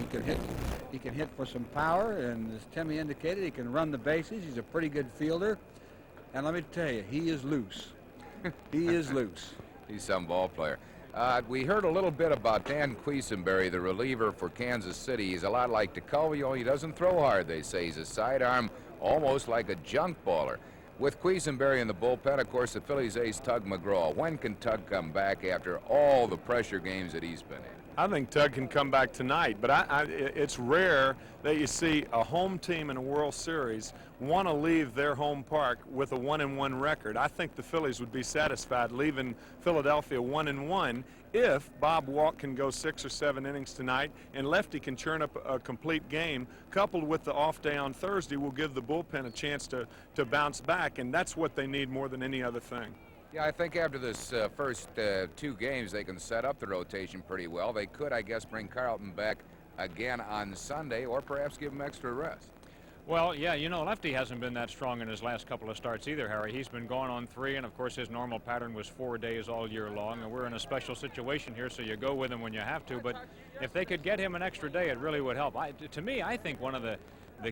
can hit. He can hit for some power, and as Timmy indicated, he can run the bases. He's a pretty good fielder. And let me tell you, he is loose. He is loose. He's some ball player. We heard a little bit about Dan Quisenberry, the reliever for Kansas City. He's a lot like DeColvio. He doesn't throw hard, they say. He's a sidearm, almost like a junk baller. With Quisenberry in the bullpen, of course, the Phillies ace Tug McGraw. When can Tug come back after all the pressure games that he's been in? I think Tug can come back tonight, but it's rare that you see a home team in a World Series want to leave their home park with a 1-1 record. I think the Phillies would be satisfied leaving Philadelphia 1-1 if Bob Walk can go 6 or 7 innings tonight and Lefty can churn up a complete game, coupled with the off day on Thursday will give the bullpen a chance to bounce back, and that's what they need more than any other thing. Yeah, I think after this first 2 games, they can set up the rotation pretty well. They could, I guess, bring Carlton back again on Sunday, or perhaps give him extra rest. Well, yeah, you know, Lefty hasn't been that strong in his last couple of starts either, Harry. He's been going on 3, and of course his normal pattern was 4 days all year long, and we're in a special situation here, so you go with him when you have to. But if they could get him an extra day, it really would help. To me, I think one of the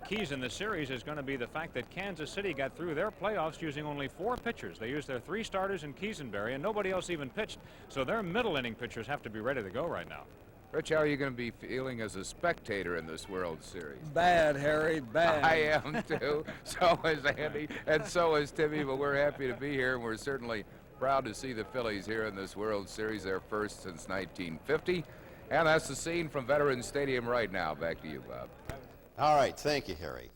keys in the series is going to be the fact that Kansas City got through their playoffs using only 4 pitchers. They used their 3 starters in Quisenberry, and nobody else even pitched. So their middle inning pitchers have to be ready to go right now. Rich, how are you going to be feeling as a spectator in this World Series? Bad, Harry, bad. I am, too. So is Andy, and so is Timmy, but we're happy to be here, and we're certainly proud to see the Phillies here in this World Series, their first since 1950. And that's the scene from Veterans Stadium right now. Back to you, Bob. All right, thank you, Harry.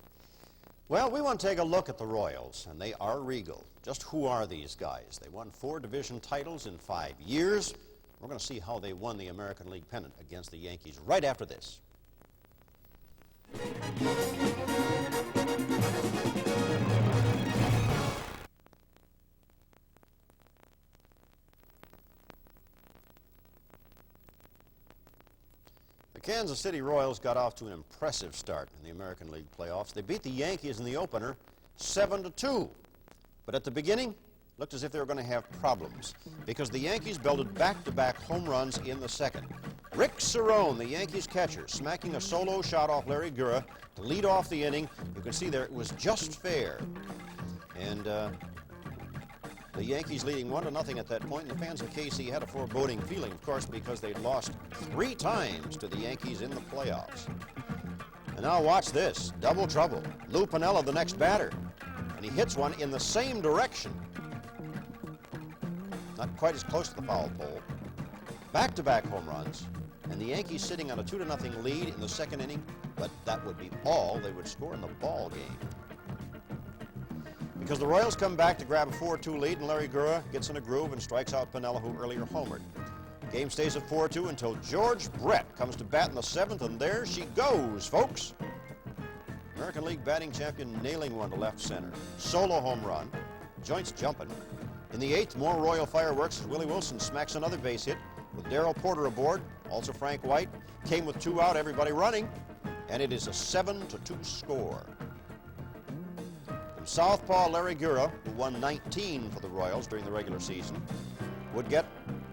Well, we want to take a look at the Royals, and they are regal. Just who are these guys? They won 4 division titles in 5 years. We're going to see how they won the American League pennant against the Yankees right after this. The Kansas City Royals got off to an impressive start in the American League playoffs. They beat the Yankees in the opener 7-2. But at the beginning, looked as if they were going to have problems because the Yankees belted back-to-back home runs in the second. Rick Cerrone, the Yankees catcher, smacking a solo shot off Larry Gura to lead off the inning. You can see there it was just fair. And the Yankees leading 1-0 at that point, and the fans of KC had a foreboding feeling, of course, because they'd lost 3 times to the Yankees in the playoffs. And now watch this, double trouble. Lou Piniella, the next batter, and he hits one in the same direction. Not quite as close to the foul pole. Back-to-back home runs, and the Yankees sitting on a 2-0 lead in the second inning, but that would be all they would score in the ball game. Because the Royals come back to grab a 4-2 lead, and Larry Gura gets in a groove and strikes out Piniella, who earlier homered. Game stays at 4-2 until George Brett comes to bat in the 7th, and there she goes, folks. American League batting champion nailing one to left center. Solo home run, joints jumping. In the 8th, more Royal fireworks as Willie Wilson smacks another base hit with Darrell Porter aboard. Also Frank White came with 2 out, everybody running, and it is a 7-2 score. And southpaw Larry Gura, who won 19 for the Royals during the regular season, would get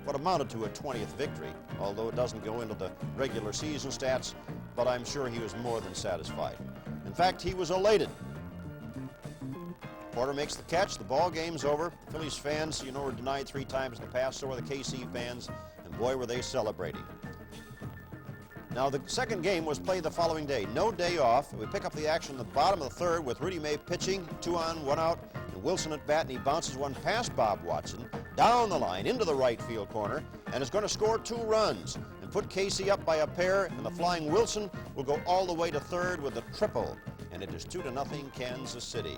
what amounted to a 20th victory, although it doesn't go into the regular season stats, but I'm sure he was more than satisfied. In fact, he was elated. Porter makes the catch, the ball game's over. Phillies fans, you know, were denied 3 times in the past, so were the KC fans, and boy, were they celebrating. Now, the second game was played the following day. No day off. We pick up the action in the bottom of the 3rd with Rudy May pitching, 2 on, 1 out, and Wilson at bat, and he bounces one past Bob Watson, down the line, into the right field corner, and is going to score 2 runs and put KC up by a pair, and the flying Wilson will go all the way to 3rd with a triple, and it is 2-0 Kansas City.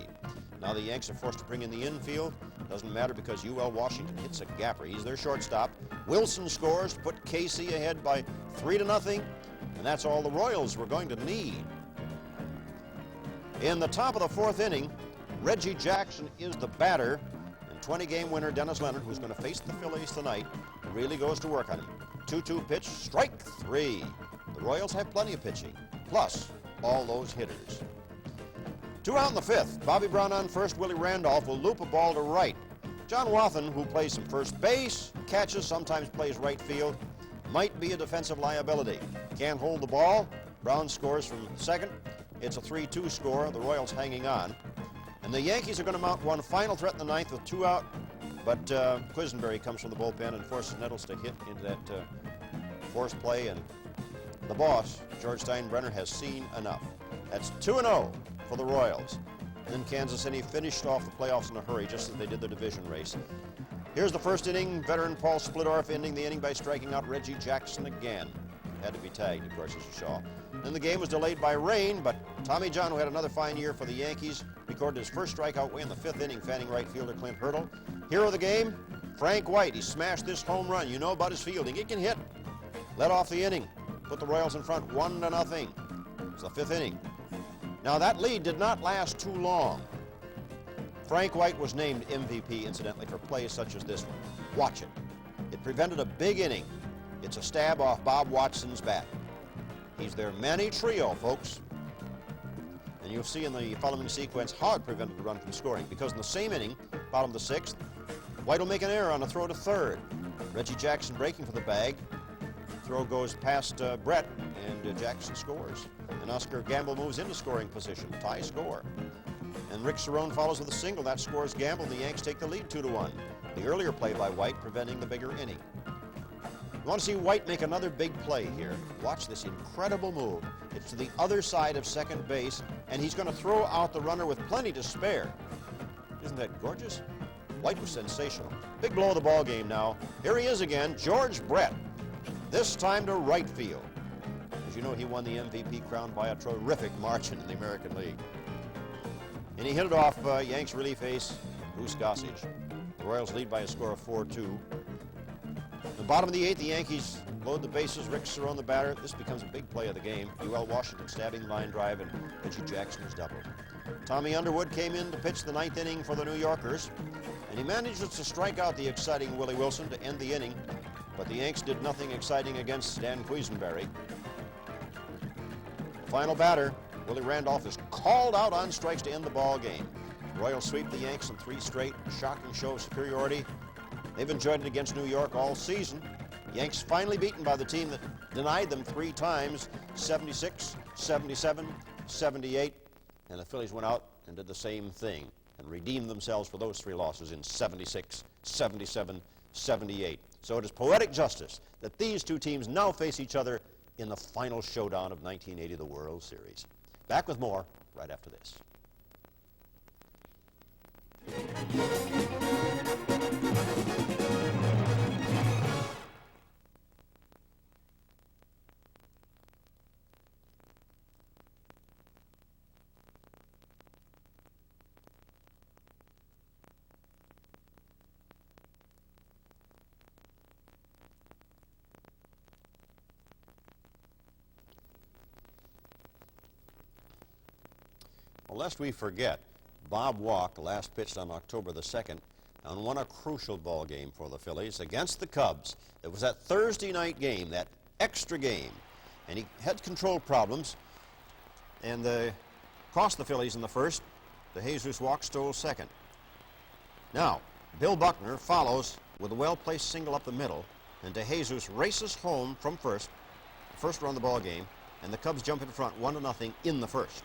Now the Yanks are forced to bring in the infield. Doesn't matter because UL Washington hits a gapper. He's their shortstop. Wilson scores to put KC ahead by 3-0, and that's all the Royals were going to need. In the top of the 4th inning, Reggie Jackson is the batter, and 20-game winner Dennis Leonard, who's going to face the Phillies tonight, really goes to work on him. 2-2 pitch, strike 3. The Royals have plenty of pitching, plus all those hitters. 2 out in the 5th. Bobby Brown on first. Willie Randolph will loop a ball to right. John Wathen, who plays some first base, catches, sometimes plays right field, might be a defensive liability. Can't hold the ball, Brown scores from second. It's a 3-2 score. The Royals hanging on. And the Yankees are going to mount one final threat in the ninth with 2 out. But Quisenberry comes from the bullpen and forces Nettles to hit into that forced play. And the boss, George Steinbrenner, has seen enough. That's 2-0 for the Royals. And then Kansas City finished off the playoffs in a hurry, just as they did the division race. Here's the first inning. Veteran Paul Splittorff ending the inning by striking out Reggie Jackson again. Had to be tagged, of course, as you saw. Then the game was delayed by rain, but Tommy John, who had another fine year for the Yankees, recorded his first strikeout way in the 5th inning, fanning right fielder Clint Hurdle. Hero of the game, Frank White. He smashed this home run. You know about his fielding. He can hit. Led off the inning. Put the Royals in front 1-0. It's the 5th inning. Now that lead did not last too long. Frank White was named MVP, incidentally, for plays such as this one. Watch it. It prevented a big inning. It's a stab off Bob Watson's bat. He's their Manny trio, folks. And you'll see in the following sequence how it prevented the run from scoring, because in the same inning, bottom of the 6th, White will make an error on a throw to third. Reggie Jackson breaking for the bag. Throw goes past Brett, and Jackson scores. And Oscar Gamble moves into scoring position. Tie score. And Rick Cerrone follows with a single. That scores Gamble, and the Yanks take the lead 2-1. The earlier play by White preventing the bigger inning. You want to see White make another big play here. Watch this incredible move. It's to the other side of second base, and he's going to throw out the runner with plenty to spare. Isn't that gorgeous? White was sensational. Big blow of the ball game now. Here he is again, George Brett. This time to right field. As you know, he won the MVP crown by a terrific margin in the American League. And he hit it off Yanks relief ace, Goose Gossage. The Royals lead by a score of 4-2. The bottom of the 8th, the Yankees load the bases. Rick Cerrone the batter. This becomes a big play of the game. UL Washington stabbing the line drive, and Reggie Jackson is doubled. Tommy Underwood came in to pitch the 9th inning for the New Yorkers, and he managed to strike out the exciting Willie Wilson to end the inning, but the Yanks did nothing exciting against Dan Quisenberry. Final batter, Willie Randolph, is called out on strikes to end the ball game. Royals sweep the Yanks in 3 straight, a shocking show of superiority. They've enjoyed it against New York all season. Yanks finally beaten by the team that denied them 3 times, 76, 77, 78, and the Phillies went out and did the same thing and redeemed themselves for those 3 losses in 76, 77, 78. So it is poetic justice that these 2 teams now face each other in the final showdown of 1980, the World Series. Back with more right after this. Well, lest we forget, Bob Walk last pitched on October the 2nd and won a crucial ball game for the Phillies against the Cubs. It was that Thursday night game, that extra game, and he had control problems and cost the Phillies in the first. De Jesus Walk stole second. Now, Bill Buckner follows with a well-placed single up the middle, and De Jesus races home from first run of the ball game, and the Cubs jump in front 1-0 in the first.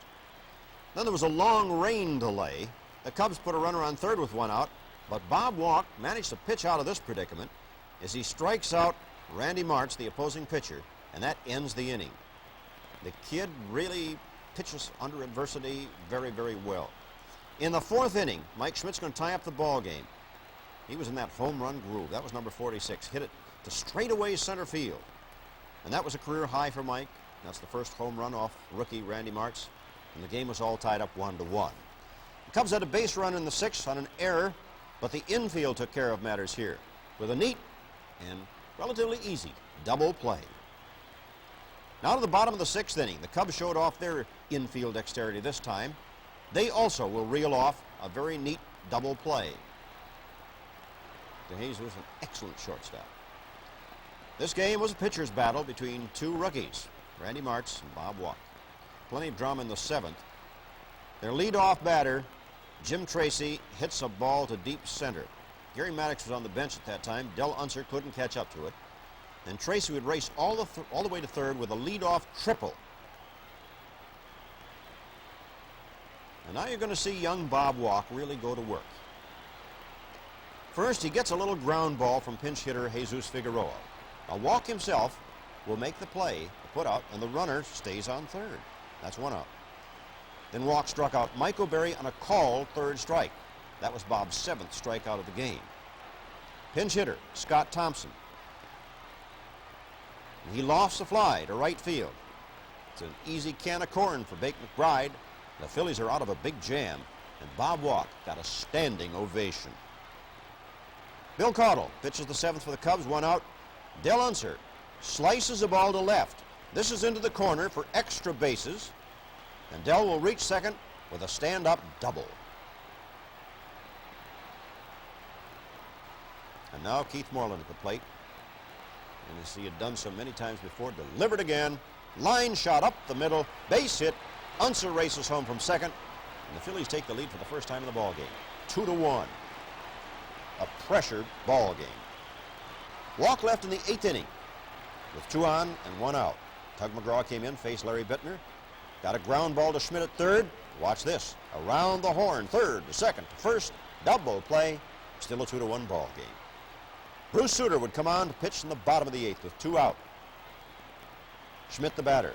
Then there was a long rain delay. The Cubs put a runner on third with 1 out, but Bob Walk managed to pitch out of this predicament as he strikes out Randy Martz, the opposing pitcher, and that ends the inning. The kid really pitches under adversity very, very well. In the 4th inning, Mike Schmidt's going to tie up the ball game. He was in that home run groove. That was number 46. Hit it to straightaway center field. And that was a career high for Mike. That's the first home run off rookie Randy Martz. And the game was all tied up 1-1. The Cubs had a base run in the 6th on an error, but the infield took care of matters here with a neat and relatively easy double play. Now to the bottom of the 6th inning. The Cubs showed off their infield dexterity this time. They also will reel off a very neat double play. De Jesus was an excellent shortstop. This game was a pitcher's battle between 2 rookies, Randy Martz and Bob Walk. Plenty of drama in the 7th. Their leadoff batter, Jim Tracy, hits a ball to deep center. Gary Maddox was on the bench at that time. Del Unser couldn't catch up to it. And Tracy would race all the way to third with a leadoff triple. And now you're going to see young Bob Walk really go to work. First, he gets a little ground ball from pinch hitter Jesus Figueroa. Now, Walk himself will make the play, the put out, and the runner stays on third. That's one out. Then Walk struck out Mike O'Berry on a called third strike. That was Bob's 7th strikeout of the game. Pinch hitter, Scott Thompson. And he lofts a fly to right field. It's an easy can of corn for Bake McBride. The Phillies are out of a big jam, and Bob Walk got a standing ovation. Bill Caudle pitches the 7th for the Cubs, 1 out. Del Unser slices a ball to left. This is into the corner for extra bases, and Del will reach second with a stand-up double. And now Keith Moreland at the plate. And as he had done so many times before, delivered again. Line shot up the middle, base hit. Unser races home from second, and the Phillies take the lead for the first time in the ball game, 2-1. A pressured ball game. Walk left in the 8th inning with 2 on and 1 out. Tug McGraw came in, faced Larry Bittner. Got a ground ball to Schmidt at third. Watch this. Around the horn, third to second to first. Double play. Still a 2-1 ball game. Bruce Sutter would come on to pitch in the bottom of the 8th with 2 out. Schmidt the batter.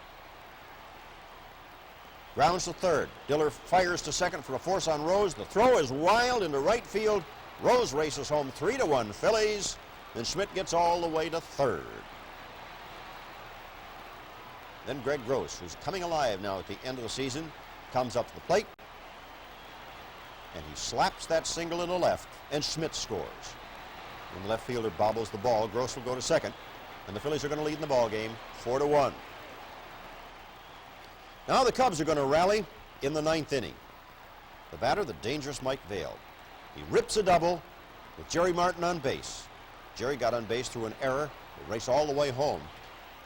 Grounds to third. Diller fires to second for a force on Rose. The throw is wild into right field. Rose races home 3-1 Phillies. Then Schmidt gets all the way to third. Then Greg Gross, who's coming alive now at the end of the season, comes up to the plate. And he slaps that single into left, and Schmidt scores. When the left fielder bobbles the ball, Gross will go to second. And the Phillies are going to lead in the ball game 4-1. Now the Cubs are going to rally in the 9th inning. The batter, the dangerous Mike Vail. He rips a double with Jerry Martin on base. Jerry got on base through an error. They race all the way home.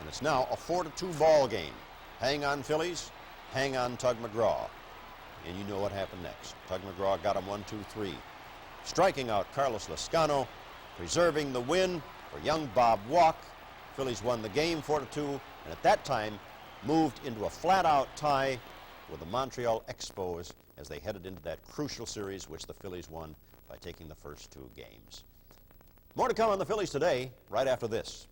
And it's now a 4-2 ball game. Hang on, Phillies. Hang on, Tug McGraw. And you know what happened next. Tug McGraw got him 1-2-3. Striking out Carlos Lascano, preserving the win for young Bob Walk. Phillies won the game 4-2, and at that time moved into a flat-out tie with the Montreal Expos as they headed into that crucial series, which the Phillies won by taking the first 2 games. More to come on the Phillies today, right after this.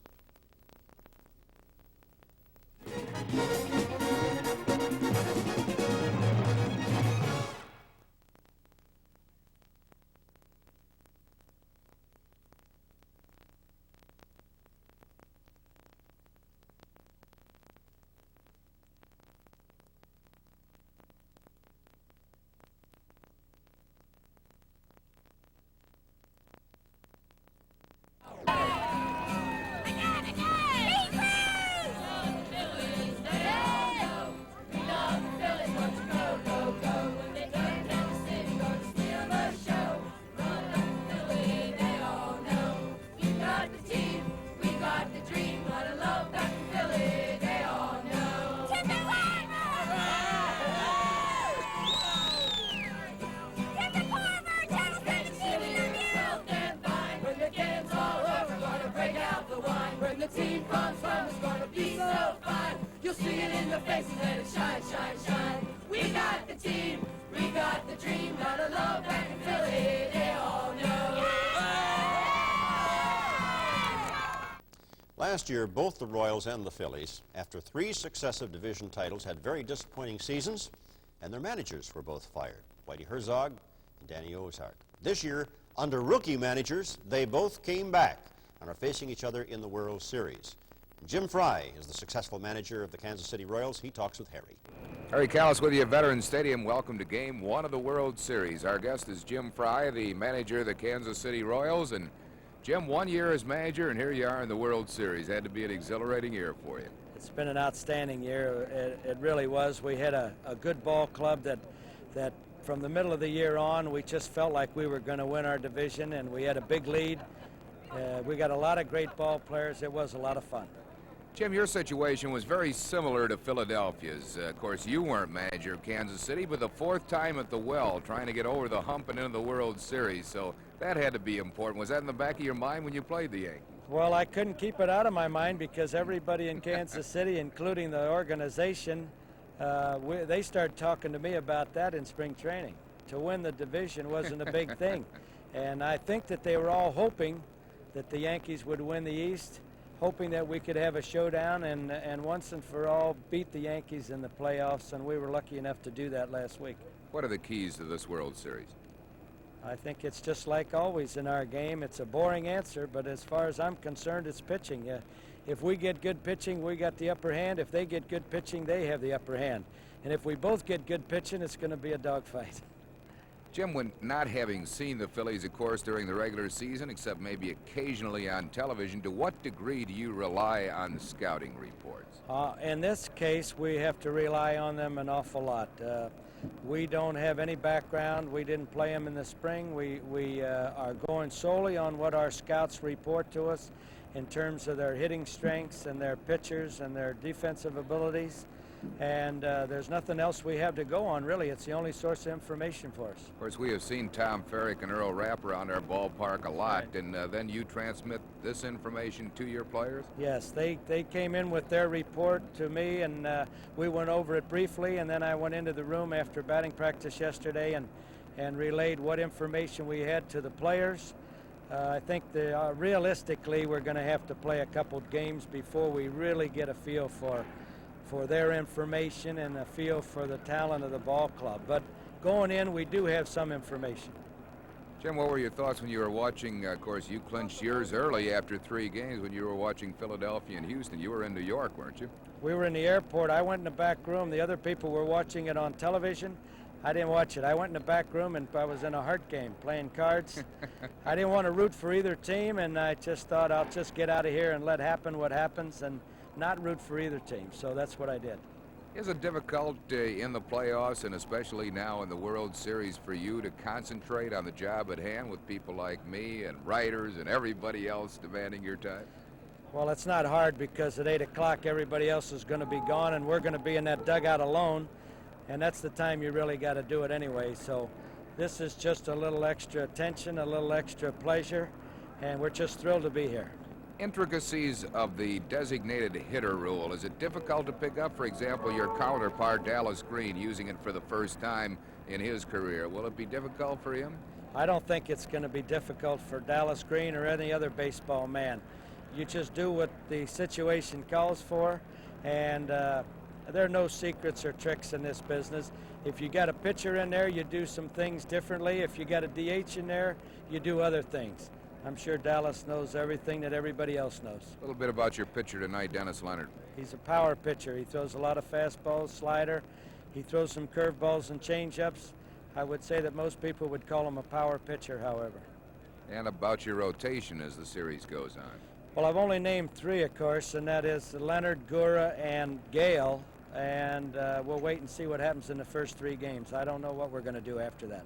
Last year, both the Royals and the Phillies, after 3 successive division titles, had very disappointing seasons, and their managers were both fired, Whitey Herzog and Danny Ozark. This year, under rookie managers, they both came back and are facing each other in the World Series. Jim Fry is the successful manager of the Kansas City Royals. He talks with Harry. Harry Callis with you at Veterans Stadium. Welcome to Game 1 of the World Series. Our guest is Jim Fry, the manager of the Kansas City Royals. And Jim, 1 year as manager, and here you are in the World Series. Had to be an exhilarating year for you. It's been an outstanding year. It really was. We had a good ball club that from the middle of the year on, we just felt like we were going to win our division, and we had a big lead. We got a lot of great ball players. It was a lot of fun. Jim, your situation was very similar to Philadelphia's. Of course, you weren't manager of Kansas City, but the 4th time at the well, trying to get over the hump and into the World Series. So that had to be important. Was that in the back of your mind when you played the Yankees? Well, I couldn't keep it out of my mind because everybody in Kansas City, including the organization, they started talking to me about that in spring training. To win the division wasn't a big thing. And I think that they were all hoping that the Yankees would win the East, hoping that we could have a showdown and once and for all beat the Yankees in the playoffs, and we were lucky enough to do that last week. What are the keys to this World Series? I think it's just like always in our game. It's a boring answer, but as far as I'm concerned, it's pitching. If we get good pitching, we got the upper hand. If they get good pitching, they have the upper hand. And if we both get good pitching, it's going to be a dogfight. Jim, when not having seen the Phillies, of course, during the regular season, except maybe occasionally on television, to what degree do you rely on scouting reports? In this case, we have to rely on them an awful lot. We don't have any background. We didn't play them in the spring. We are going solely on what our scouts report to us in terms of their hitting strengths and their pitchers and their defensive abilities. And there's nothing else we have to go on, really. It's the only source of information for us. Of course, we have seen Tom Ferrick and Earl Rapp around our ballpark a lot, right. And then you transmit this information to your players? Yes, they came in with their report to me, and we went over it briefly, and then I went into the room after batting practice yesterday and relayed what information we had to the players. I think realistically we're going to have to play a couple games before we really get a feel for their information and a feel for the talent of the ball club. But going in, we do have some information. Jim, what were your thoughts when you were watching? Of course, you clinched yours early after 3 games when you were watching Philadelphia and Houston. You were in New York, weren't you? We were in the airport. I went in the back room. The other people were watching it on television. I didn't watch it. I went in the back room and I was in a heart game playing cards. I didn't want to root for either team, and I just thought I'll just get out of here and let happen what happens and not root for either team. So that's what I did. Is it difficult in the playoffs, and especially now in the World Series, for you to concentrate on the job at hand with people like me and writers and everybody else demanding your time? Well, it's not hard because at 8 o'clock everybody else is going to be gone and we're going to be in that dugout alone, and that's the time you really got to do it anyway. So this is just a little extra attention, a little extra pleasure, and we're just thrilled to be here. Intricacies of the designated hitter rule. Is it difficult to pick up, for example, your counterpart Dallas Green using it for the first time in his career? Will it be difficult for him? I don't think it's going to be difficult for Dallas Green or any other baseball man. You just do what the situation calls for, and there are no secrets or tricks in this business. If you got a pitcher in there, you do some things differently. If you got a DH in there, you do other things. I'm sure Dallas knows everything that everybody else knows. A little bit about your pitcher tonight, Dennis Leonard. He's a power pitcher. He throws a lot of fastballs, slider. He throws some curveballs and changeups. I would say that most people would call him a power pitcher, however. And about your rotation as the series goes on. Well, I've only named 3, of course, and that is Leonard, Gura, and Gale. And we'll wait and see what happens in the first 3 games. I don't know what we're going to do after that.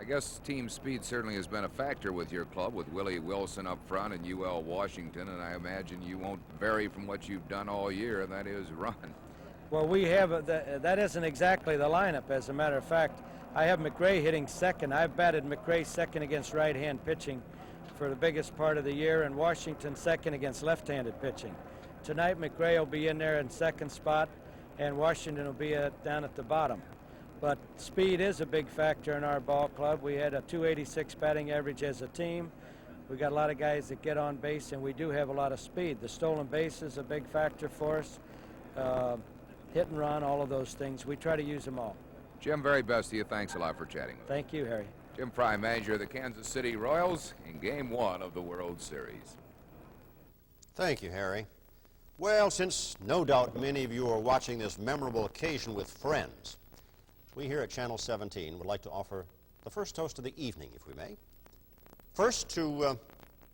I guess team speed certainly has been a factor with your club, with Willie Wilson up front and UL Washington, and I imagine you won't vary from what you've done all year, and that is run. Well, we have that isn't exactly the lineup. As a matter of fact, I have McRae hitting second. I've batted McRae second against right-hand pitching for the biggest part of the year, and Washington second against left-handed pitching. Tonight, McRae will be in there in second spot, and Washington will be down at the bottom. But speed is a big factor in our ball club. We had a .286 batting average as a team. We got a lot of guys that get on base, and we do have a lot of speed. The stolen base is a big factor for us. Hit and run, all of those things. We try to use them all. Jim, very best to you. Thanks a lot for chatting with us. Thank you, Harry. Jim Fry, manager of the Kansas City Royals in Game 1 of the World Series. Thank you, Harry. Well, since no doubt many of you are watching this memorable occasion with friends, we here at Channel 17 would like to offer the first toast of the evening, if we may. First to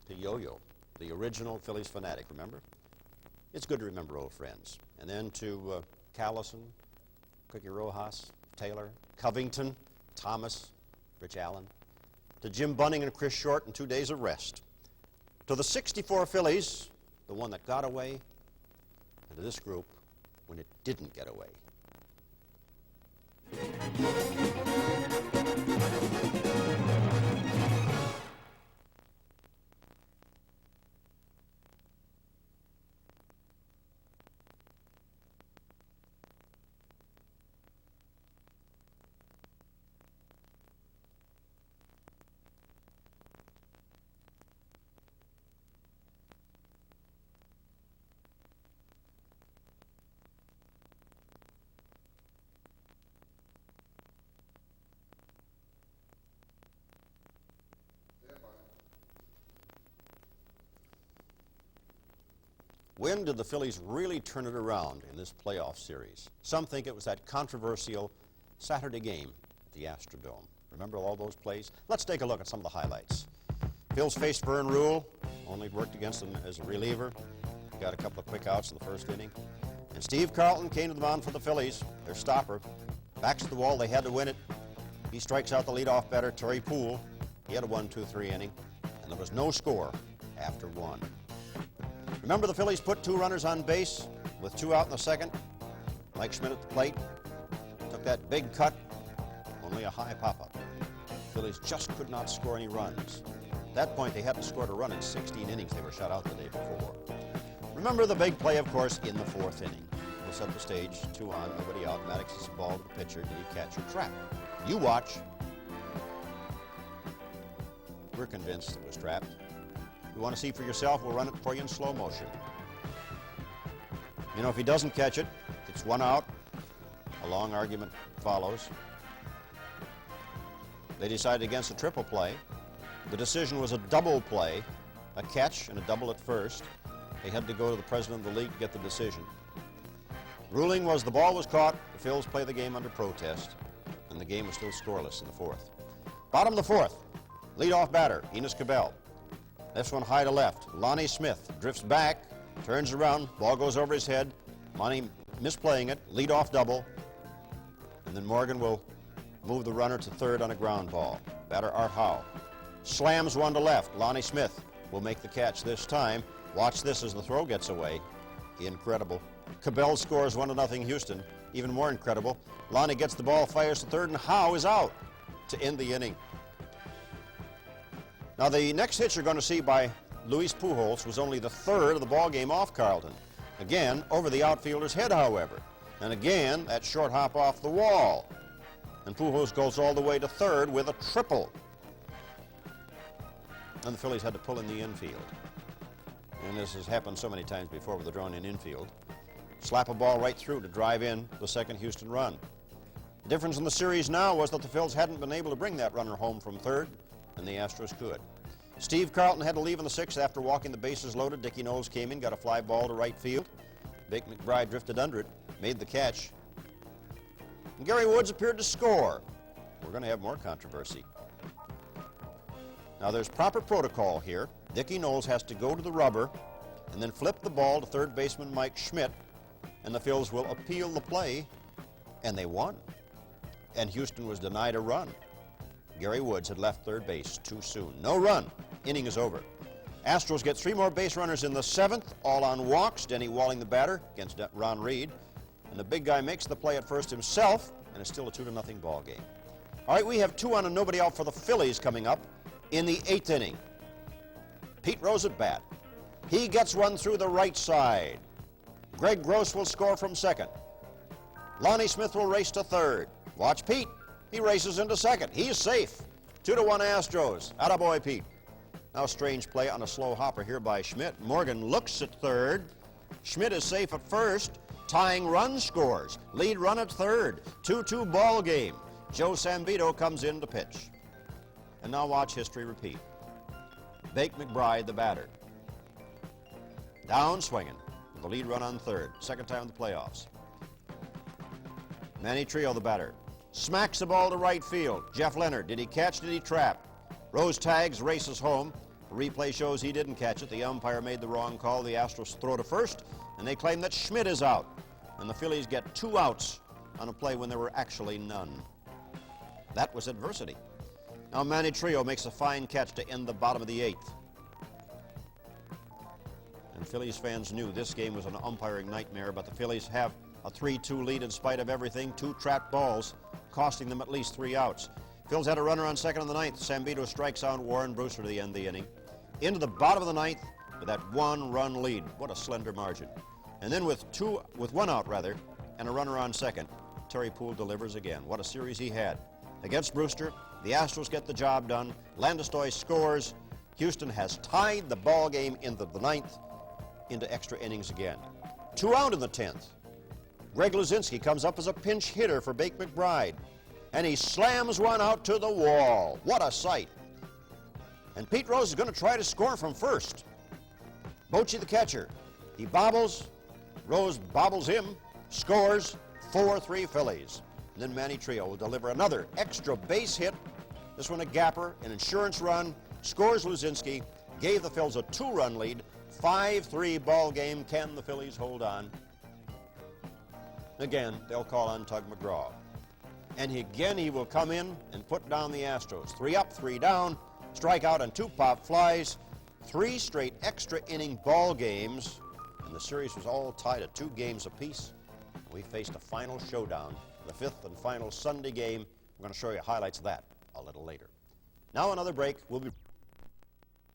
Yo-Yo, the original Phillies fanatic, remember? It's good to remember old friends. And then to Callison, Cookie Rojas, Taylor, Covington, Thomas, Rich Allen, to Jim Bunning and Chris Short and 2 days of rest, to the 64 Phillies, the one that got away, and to this group when it didn't get away. When did the Phillies really turn it around in this playoff series? Some think it was that controversial Saturday game at the Astrodome. Remember all those plays? Let's take a look at some of the highlights. Phil's faced Vern Rule, only worked against him as a reliever. Got a couple of quick outs in the first inning. And Steve Carlton came to the mound for the Phillies, their stopper. Backs to the wall, they had to win it. He strikes out the leadoff batter, Terry Poole. He had a 1-2-3 inning, and there was no score after 1. Remember the Phillies put 2 runners on base with 2 out in the second? Mike Schmidt at the plate. Took that big cut, only a high pop-up. Phillies just could not score any runs. At that point, they hadn't scored a run in 16 innings. They were shut out the day before. Remember the big play, of course, in the 4th inning. We'll set the stage, 2 on, nobody out. Maddox hits the ball to the pitcher. Did he catch or trap? You watch. We're convinced it was trapped. You want to see for yourself, we'll run it for you in slow motion. You know, if he doesn't catch it, it's 1 out. A long argument follows. They decided against a triple play. The decision was a double play, a catch and a double at first. They had to go to the president of the league to get the decision. Ruling was the ball was caught, the Phils play the game under protest, and the game was still scoreless in the 4th. Bottom of the 4th, leadoff batter, Enos Cabell. This one high to left. Lonnie Smith drifts back, turns around, ball goes over his head. Lonnie misplaying it, leadoff double, and then Morgan will move the runner to third on a ground ball. Batter Art Howe slams one to left. Lonnie Smith will make the catch this time. Watch this as the throw gets away. Incredible. Cabell scores 1-0 Houston. Even more incredible, Lonnie gets the ball, fires to third, and Howe is out to end the inning. Now the next hit you're going to see by Luis Pujols was only the 3rd of the ball game off Carlton. Again, over the outfielder's head, however. And again, that short hop off the wall. And Pujols goes all the way to 3rd with a triple. And the Phillies had to pull in the infield. And this has happened so many times before with the drawn-in infield. Slap a ball right through to drive in the second Houston run. The difference in the series now was that the Phils hadn't been able to bring that runner home from 3rd, and the Astros could. Steve Carlton had to leave in the 6th after walking the bases loaded. Dickie Knowles came in, got a fly ball to right field. Bake McBride drifted under it, made the catch. And Gary Woods appeared to score. We're going to have more controversy. Now there's proper protocol here. Dickie Knowles has to go to the rubber and then flip the ball to third baseman Mike Schmidt, and the Phils will appeal the play, and they won. And Houston was denied a run. Gary Woods had left third base too soon. No run. Inning is over. Astros get 3 more base runners in the 7th, all on walks. Denny Walling the batter against Ron Reed. And the big guy makes the play at first himself, and it's still a 2-0 ball game. All right, we have 2 on and nobody out for the Phillies coming up in the 8th inning. Pete Rose at bat. He gets one through the right side. Greg Gross will score from 2nd. Lonnie Smith will race to 3rd. Watch Pete. He races into 2nd. He's safe. 2-1 Astros. Attaboy, Pete. Now strange play on a slow hopper here by Schmidt. Morgan looks at 3rd. Schmidt is safe at 1st. Tying run scores. Lead run at 3rd. 2-2 ball game. Joe Sambito comes in to pitch. And now watch history repeat. Bake McBride, the batter. Down swinging with the lead run on 3rd. 2nd time in the playoffs. Manny Trio, the batter. Smacks the ball to right field. Jeff Leonard, did he catch, did he trap? Rose tags, races home. The replay shows he didn't catch it. The umpire made the wrong call. The Astros throw to 1st, and they claim that Schmidt is out. And the Phillies get 2 outs on a play when there were actually none. That was adversity. Now Manny Trio makes a fine catch to end the bottom of the 8th. And Phillies fans knew this game was an umpiring nightmare, but the Phillies have a 3-2 lead in spite of everything. 2 trapped balls, costing them at least 3 outs. Phils had a runner on 2nd in the 9th. Sambito strikes out Warren Brewster to end the inning. Into the bottom of the 9th with that 1-run lead. What a slender margin. And then with 1 out and a runner on 2nd, Terry Poole delivers again. What a series he had. Against Brewster, the Astros get the job done. Landeskog scores. Houston has tied the ball game into the 9th into extra innings again. 2 out in the 10th. Greg Luzinski comes up as a pinch hitter for Bake McBride, and he slams one out to the wall. What a sight. And Pete Rose is going to try to score from 1st. Bochy, the catcher, He bobbles, Rose bobbles him, scores, 4-3 Phillies. And then Manny Trio will deliver another extra base hit, this one a gapper, an insurance run, scores Luzinski, gave the Phils a 2-run lead, 5-3 ball game. Can the Phillies hold on? Again, they'll call on Tug McGraw. And again, he will come in and put down the Astros. 3 up, 3 down, strikeout and 2 pop flies, 3 straight extra inning ball games, and the series was all tied at 2 games apiece. We faced a final showdown, the 5th and final Sunday game. I'm going to show you highlights of that a little later. Now another break. We'll be